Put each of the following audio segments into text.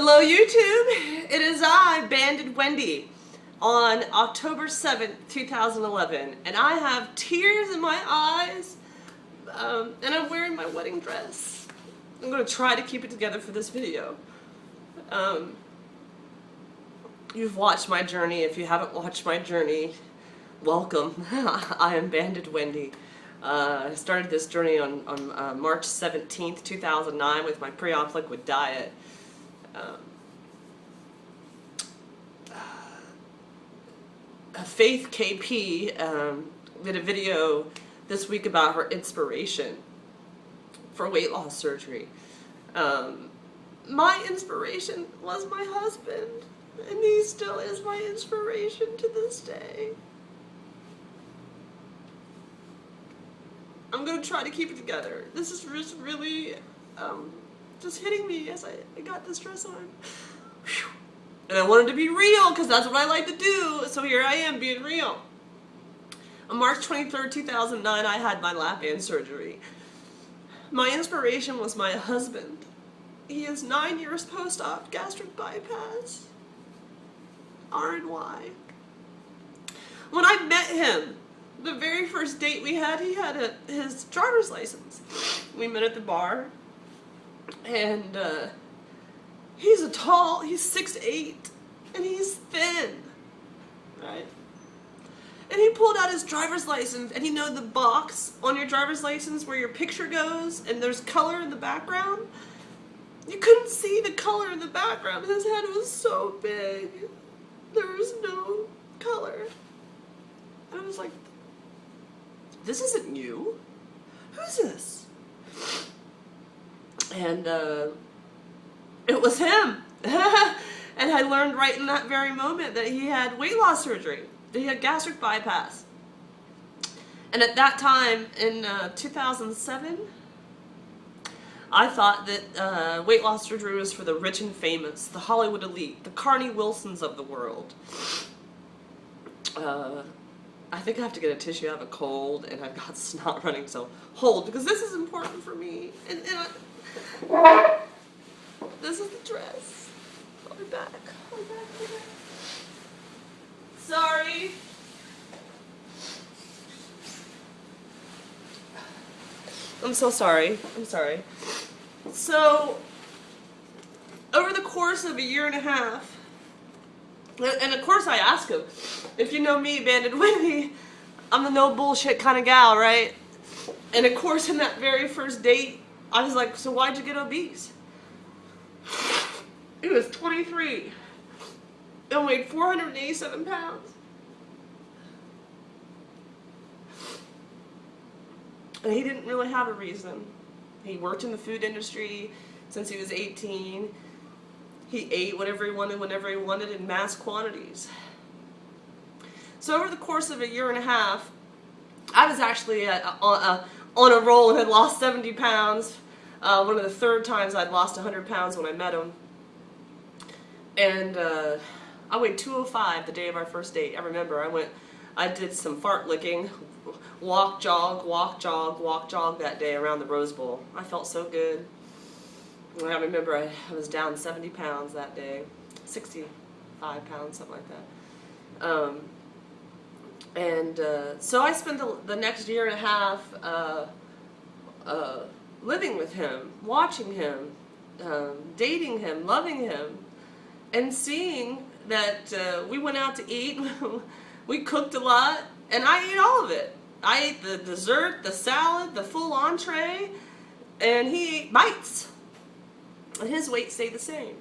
Hello YouTube, it is I, Banded Wendy, on October 7th, 2011, and I have tears in my eyes, and I'm wearing my wedding dress. I'm going to try to keep it together for this video. You've watched my journey. If you haven't watched my journey, welcome. I am Banded Wendy. I started this journey on March 17th, 2009 with my pre-op liquid diet. Faithkp did a video this week about her inspiration for weight loss surgery. My inspiration was my husband, and he still is my inspiration to this day. I'm going to try to keep it together. This is just really just hitting me as I got this dress on. Whew. And I wanted to be real because that's what I like to do. So here I am being real. On March 23rd, 2009, I had my lap band surgery. My inspiration was my husband. He is 9 years post-op gastric bypass. RNY. When I met him, the very first date we had, he had his driver's license. We met at the bar, and he's he's 6'8", and he's thin, right? And he pulled out his driver's license, and you know the box on your driver's license where your picture goes, and there's color in the background? You couldn't see the color in the background. His head was so big. There was no color. And I was like, this isn't you. Who's this? And it was him. And I learned right in that very moment that he had weight loss surgery. That he had gastric bypass. And at that time, in 2007, I thought that weight loss surgery was for the rich and famous, the Hollywood elite, the Carney Wilsons of the world. I think I have to get a tissue. I have a cold, and I've got snot running, so hold, because this is important for me. And this is the dress. I'll be back. I'll be back. Sorry. I'm so sorry. I'm sorry. So, over the course of a year and a half, and of course I asked him, if you know me, Banded Wendy, I'm the no bullshit kind of gal, right? And of course in that very first date, I was like, so why'd you get obese? He was 23 and weighed 487 pounds. And he didn't really have a reason. He worked in the food industry since he was 18. He ate whatever he wanted, whenever he wanted, in mass quantities. So over the course of a year and a half, I was actually on a roll and had lost 70 pounds. One of the third times I'd lost 100 pounds when I met him. And I weighed 205 the day of our first date. I remember I did some fart licking, walk, jog, that day around the Rose Bowl. I felt so good. I remember I was down 70 pounds that day, 65 pounds, something like that. So I spent the next year and a half living with him, watching him, dating him, loving him, and seeing that we went out to eat, we cooked a lot, and I ate all of it. I ate the dessert, the salad, the full entree, and he ate bites. And his weight stayed the same.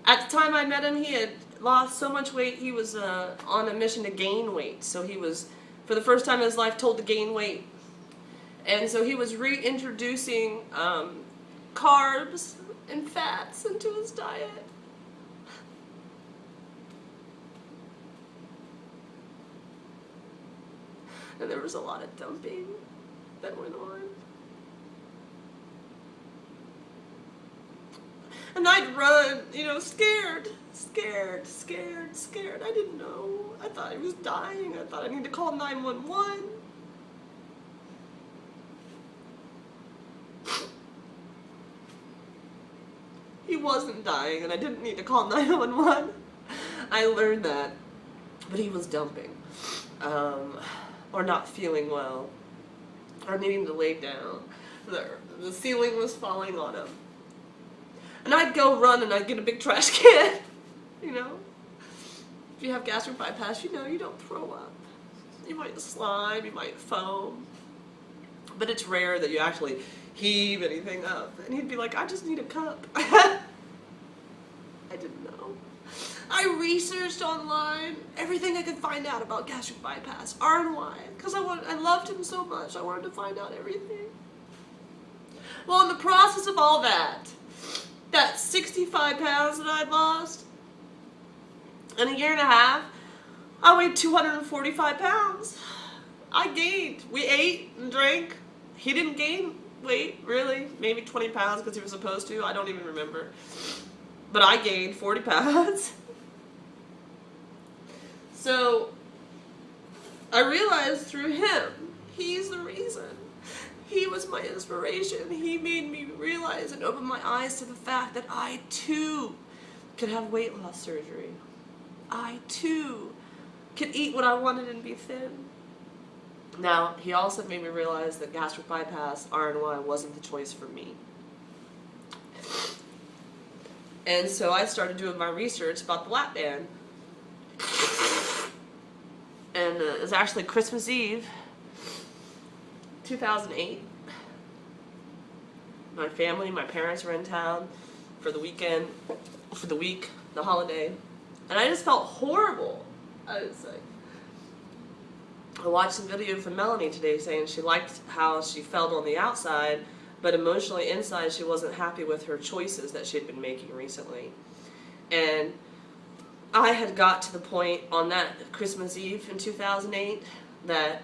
At the time I met him, he had lost so much weight, he was on a mission to gain weight. So he was, for the first time in his life, told to gain weight. And so he was reintroducing carbs and fats into his diet. And there was a lot of dumping that went on. And I'd run, you know, scared. I didn't know. I thought he was dying. I thought I needed to call 911. He wasn't dying and I didn't need to call 911. I learned that. But he was dumping, or not feeling well, or needing to lay down. The ceiling was falling on him. And I'd go run and I'd get a big trash can, you know. If you have gastric bypass, you know you don't throw up. You might slime, you might foam. But it's rare that you actually heave anything up. And he'd be like, I just need a cup. I didn't know. I researched online everything I could find out about gastric bypass, R and Y, because I loved him so much. I wanted to find out everything. Well, in the process of all that 65 pounds that I'd lost, in a year and a half, I weighed 245 pounds. I gained. We ate and drank. He didn't gain weight, really. Maybe 20 pounds because he was supposed to. I don't even remember. But I gained 40 pounds. So I realized through him, he's the reason. He was my inspiration. He made me realize and open my eyes to the fact that I too could have weight loss surgery. I too could eat what I wanted and be thin. Now, he also made me realize that gastric bypass, R&Y, wasn't the choice for me. And so I started doing my research about the lap band. And it was actually Christmas Eve, 2008. My family, my parents were in town for the weekend, for the week, the holiday. And I just felt horrible. I was like, I watched some video from Melanie today saying she liked how she felt on the outside, but emotionally inside she wasn't happy with her choices that she had been making recently. And I had got to the point on that Christmas Eve in 2008 that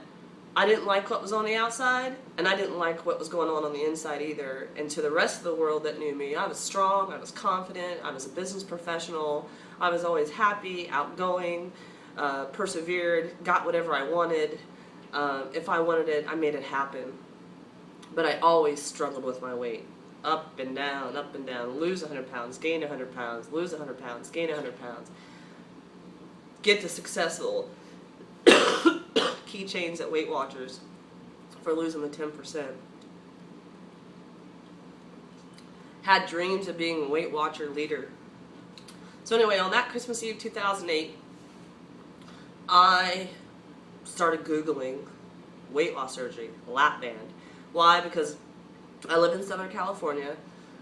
I didn't like what was on the outside, and I didn't like what was going on the inside either. And to the rest of the world that knew me, I was strong, I was confident, I was a business professional, I was always happy, outgoing, persevered, got whatever I wanted. If I wanted it, I made it happen. But I always struggled with my weight. Up and down, lose 100 pounds, gain 100 pounds, lose 100 pounds, gain 100 pounds. Get the successful keychains at Weight Watchers for losing the 10%. Had dreams of being a Weight Watcher leader. So anyway, on that Christmas Eve 2008, I started Googling weight loss surgery, lap band. Why? Because I live in Southern California.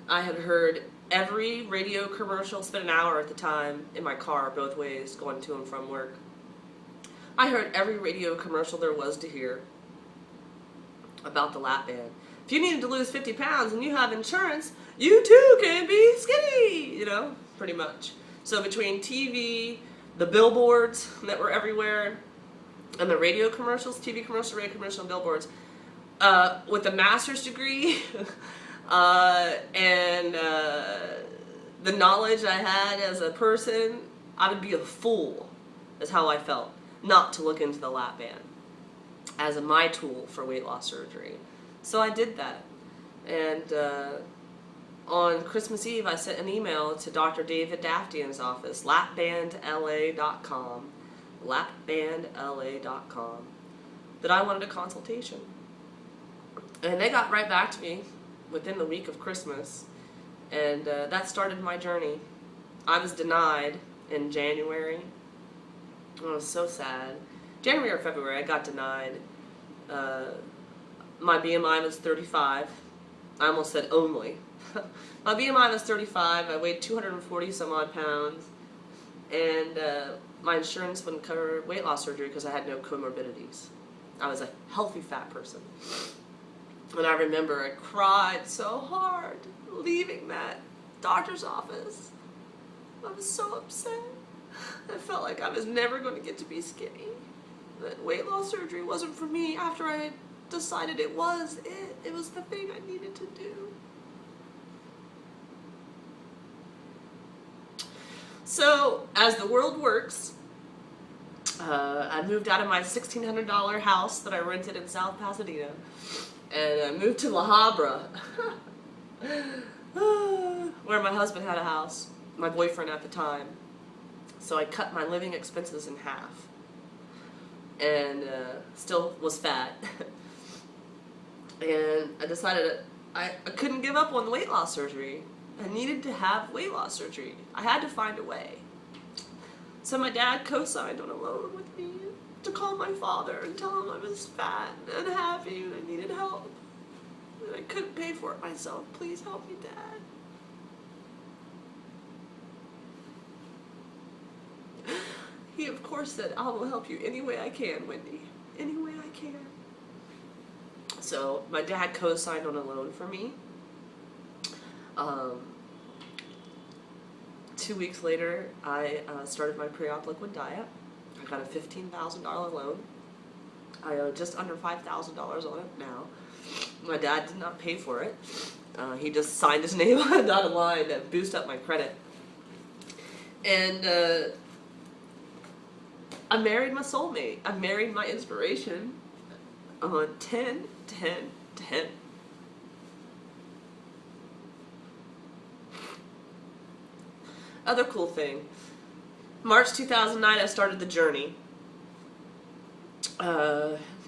I had heard every radio commercial, spent an hour at the time in my car both ways going to and from work. I heard every radio commercial there was to hear about the lap band. If you needed to lose 50 pounds and you have insurance, you too can be skinny, you know, pretty much. So between TV, the billboards that were everywhere, and the radio commercials, TV commercial, radio commercial, and billboards, with a master's degree and the knowledge I had as a person, I would be a fool, is how I felt, not to look into the lap band as my tool for weight loss surgery. So I did that. And on Christmas Eve, I sent an email to Dr. David Daftian's office, lapbandla.com, lapbandla.com, that I wanted a consultation. And they got right back to me within the week of Christmas, and that started my journey. I was denied in January. It was so sad. January or February, I got denied. My BMI was 35. I almost said only. My BMI was 35. I weighed 240 some odd pounds, and my insurance wouldn't cover weight loss surgery because I had no comorbidities. I was a healthy fat person. And I remember I cried so hard leaving that doctor's office. I was so upset. I felt like I was never going to get to be skinny. That weight loss surgery wasn't for me after I had decided it was it. It was the thing I needed to do. So, as the world works, I moved out of my $1,600 house that I rented in South Pasadena, and I moved to La Habra. where my husband had a house, my boyfriend at the time. So I cut my living expenses in half, and still was fat. And I decided I couldn't give up on the weight loss surgery. I needed to have weight loss surgery. I had to find a way. So my dad co-signed on a loan with me to call my father and tell him I was fat and unhappy and I needed help. And I couldn't pay for it myself. Please help me, Dad. He, of course, said, I will help you any way I can, Wendy. Any way I can. So my dad co-signed on a loan for me. 2 weeks later, I started my pre-op liquid diet. I got a $15,000 loan. I owe just under $5,000 on it now. My dad did not pay for it. He just signed his name on a dotted line to boost up my credit. And I married my soulmate. I married my inspiration on 10/10/10. Other cool thing, March 2009 I started the journey.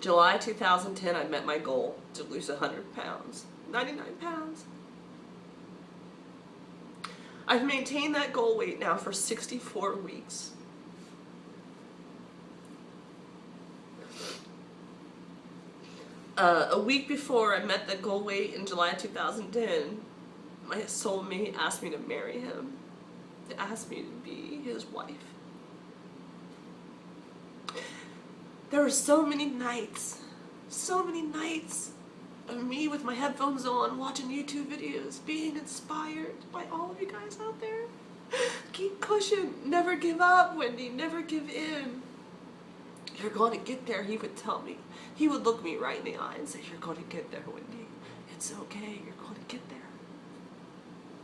July 2010 I met my goal to lose 100 pounds, 99 pounds. I've maintained that goal weight now for 64 weeks. A week before I met the goal weight in July 2010, my soulmate asked me to marry him. They asked me to be his wife. There were so many nights of me with my headphones on, watching YouTube videos, being inspired by all of you guys out there. Keep pushing, never give up, Wendy, never give in. You're going to get there, he would tell me. He would look me right in the eye and say, you're going to get there, Wendy. It's okay, you're going to get there.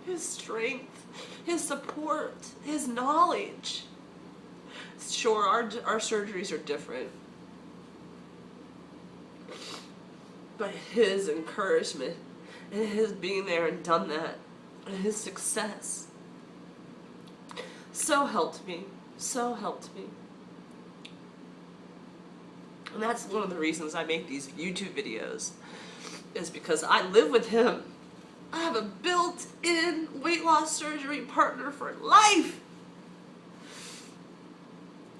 His strength, his support, his knowledge. Sure, our surgeries are different. But his encouragement and his being there and done that and his success so helped me, so helped me. And that's one of the reasons I make these YouTube videos, is because I live with him. I have a built-in weight loss surgery partner for life.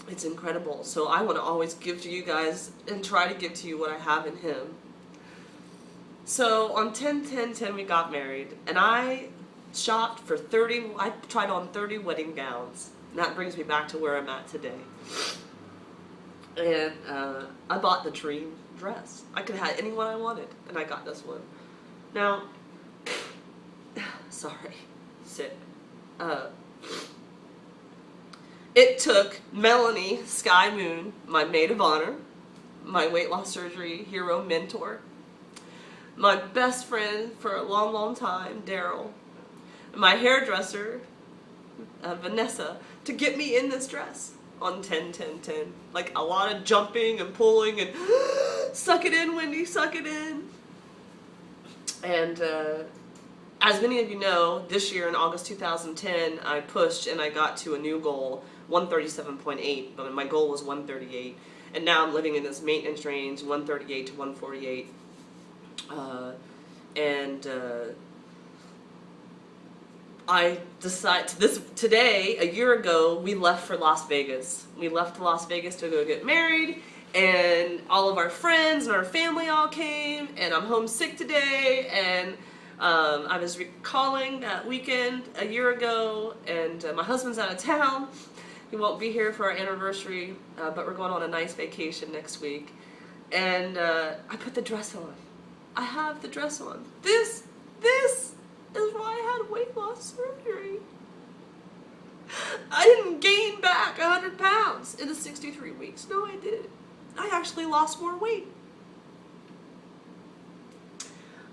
It's incredible. So I want to always give to you guys and try to give to you what I have in him. So on 10/10/10 we got married, and I shopped for I tried on 30 wedding gowns. And that brings me back to where I'm at today. And I bought the dream dress. I could have had any one I wanted, and I got this one. Now, sorry, sit. It took Melanie Sky Moon, my maid of honor, my weight loss surgery hero mentor, my best friend for a long, long time, Daryl, my hairdresser, Vanessa, to get me in this dress on 10/10/10. Like a lot of jumping and pulling and suck it in, Wendy, suck it in. And as many of you know, this year in August 2010, I pushed and I got to a new goal, 137.8, but my goal was 138. And now I'm living in this maintenance range, 138 to 148. I decided today, a year ago, we left for Las Vegas. We left to Las Vegas to go get married, and all of our friends and our family all came, and I'm homesick today, and I was recalling that weekend a year ago, and my husband's out of town. He won't be here for our anniversary, but we're going on a nice vacation next week. And I put the dress on. I have the dress on. This is why I had weight loss surgery. I didn't gain back 100 pounds in the 63 weeks. No, I didn't. I actually lost more weight.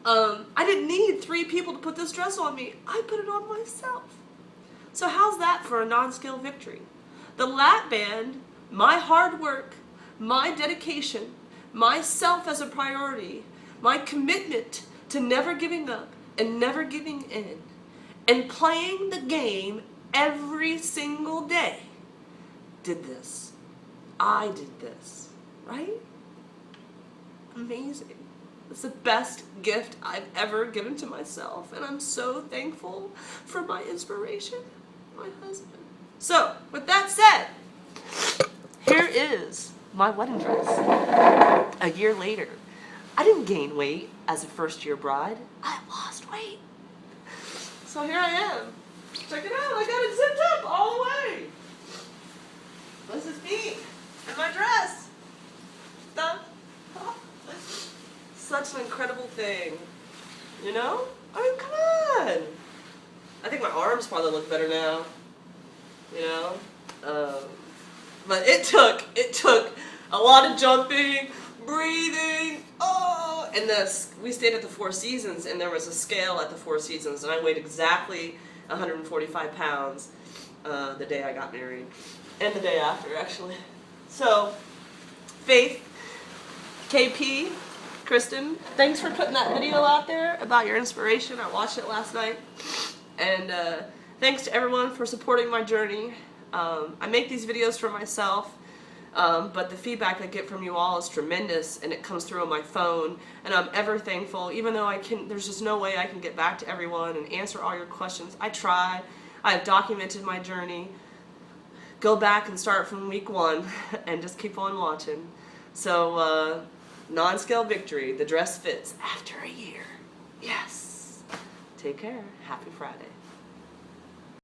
I didn't need 3 people to put this dress on me. I put it on myself. So how's that for a non-scale victory? The lap band, my hard work, my dedication, myself as a priority, my commitment to never giving up and never giving in, and playing the game every single day did this. I did this, right? Amazing. It's the best gift I've ever given to myself, and I'm so thankful for my inspiration, my husband. So, with that said, here is my wedding dress. A year later, I didn't gain weight as a first-year bride. I lost weight. So here I am. Check it out. I got it zipped up all the way. This is me and my dress. Done. Such an incredible thing. You know? I mean, come on. I think my arms probably look better now. You know? But it took a lot of jumping, breathing, and we stayed at the Four Seasons, and there was a scale at the Four Seasons, and I weighed exactly 145 pounds the day I got married, and the day after, actually. So, Faithkp, Kristen, thanks for putting that video out there about your inspiration. I watched it last night, and thanks to everyone for supporting my journey. I make these videos for myself. But the feedback I get from you all is tremendous, and it comes through on my phone, and I'm ever thankful. Even though there's just no way I can get back to everyone and answer all your questions. I try. I've documented my journey. Go back and start from week 1 and just keep on watching. So, non-scale victory. The dress fits after a year. Yes. Take care. Happy Friday.